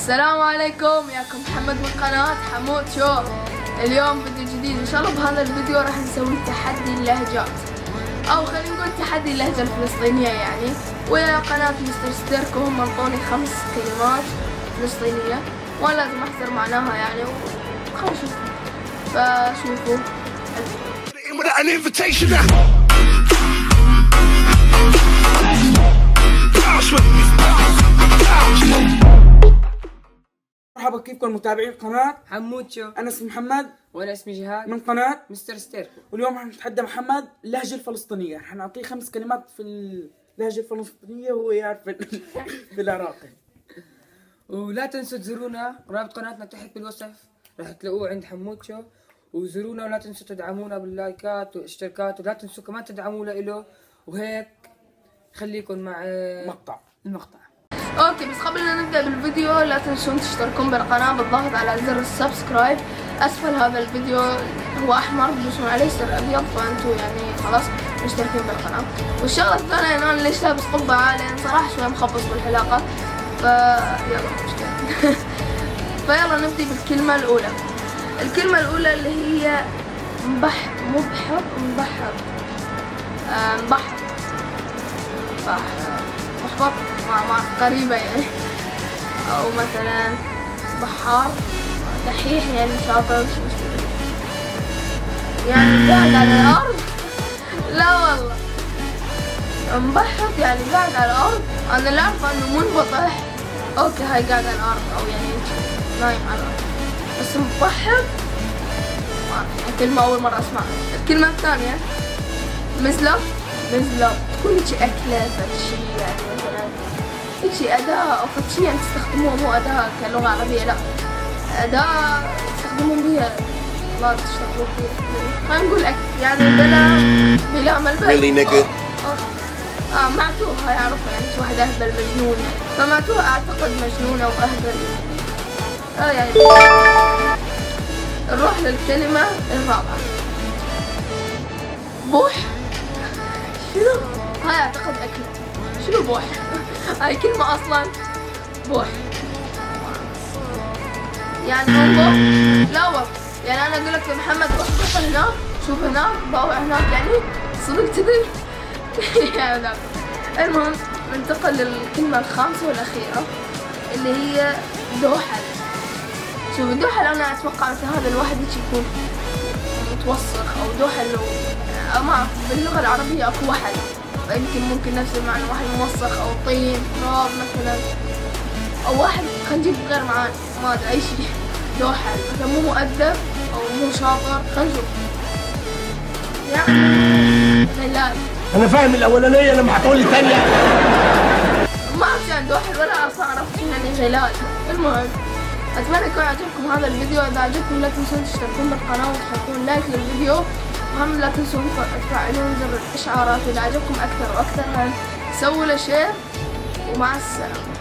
السلام عليكم، ياكم محمد من قناة حمود شو. اليوم فيديو جديد ان شاء الله. بهذا الفيديو راح نسوي تحدي اللهجات، او خلينا نقول تحدي اللهجة الفلسطينية يعني. ويا قناة مستر ستيركو هم انطوني 5 كلمات فلسطينية وانا لازم احذر معناها يعني، وخلينا نشوف. فشوفوا مرحبا، كيفكم متابعين قناة حمود شو. أنا اسمي محمد وأنا اسمي جهاد من قناة مستر ستيركو. واليوم حنتحدى محمد اللهجة الفلسطينية. حنعطيه 5 كلمات في اللهجة الفلسطينية وهو يعرف في العراقي. ولا تنسوا تزورونا، رابط قناتنا تحت بالوصف راح تلاقوه عند حمود شو. وزورونا ولا تنسوا تدعمونا باللايكات والاشتراكات، ولا تنسوا كمان تدعمونا له. وهيك خليكم مع المقطع. اوكي، بس قبل لا نبدا بالفيديو لا تنسون تشتركون بالقناه بالضغط على زر السبسكرايب. اسفل هذا الفيديو هو احمر، تدوسون عليه يصير ابيض، فانتوا يعني خلاص مشتركين بالقناه. والشغله الثانيه انه انا ليش لابس قبعه؟ لان صراحه شوي مخبص بالحلاقه، يلا مشكله. فيلا نبدي بالكلمه الاولى. الكلمه الاولى اللي هي مبحر. محبط مع قريبة يعني. أو مثلا بحار، دحيح يعني شاطر يعني قاعد على الأرض. لا والله، مبحط يعني قاعد على الأرض. أنا اللي أعرف إنه منبطح. أوكي، هاي قاعد على الأرض أو يعني نايم على الأرض، بس مبحط كلمة أول مرة أسمعها. الكلمة الثانية مزلق. تكون شي أكلة فشي يعني، مثلا شي أداة أو فشي يعني تستخدموها، مو أداة كلغة عربية، لا أداة تستخدمون بيها، لا تشتغلون بيها. خلينا نقول أكل يعني بلا ملبس. معتوه هاي أعرفها يعني، شي واحد أهبل مجنون يعني، فمعتوه أعتقد مجنون أو أهبل يعني. نروح للكلمة الرابعة. بوح. شنو؟ هاي اعتقد اكل. شنو بوح؟ هاي كلمة اصلا بوح يعني انظر. لا والله يعني انا اقول لك يا محمد روح بوح هناك، شوف هناك، ضوع هناك يعني صدق كذب. المهم ننتقل للكلمة الخامسة والأخيرة اللي هي دوحل. شوف دوحل انا اتوقع مثل هذا الواحد يكون متوسخ او دوحل، ما اعرف باللغة العربية اكو وحل، فيمكن ممكن نفس المعنى، واحد موسخ او طين تراب مثلا، او واحد خلينا نجيب غير معاني ما ادري اي شيء. دوحل مثلا مو مؤدب او مو شاطر، خلينا نشوف يعني غلال. انا فاهم الاولانية لما هتقول لي الثانية ما اعرف يعني دوحل ولا اصلا عرفت يعني غلال. المهم اتمنى يكون عجبكم هذا الفيديو. اذا عجبكم لا تنسون تشتركون بالقناة وتحطون لايك للفيديو، وهم لا تنسوا تفعلون زر الاشعارات. واذا عجبكم اكثر واكثر سووا له شير، ومع السلامة.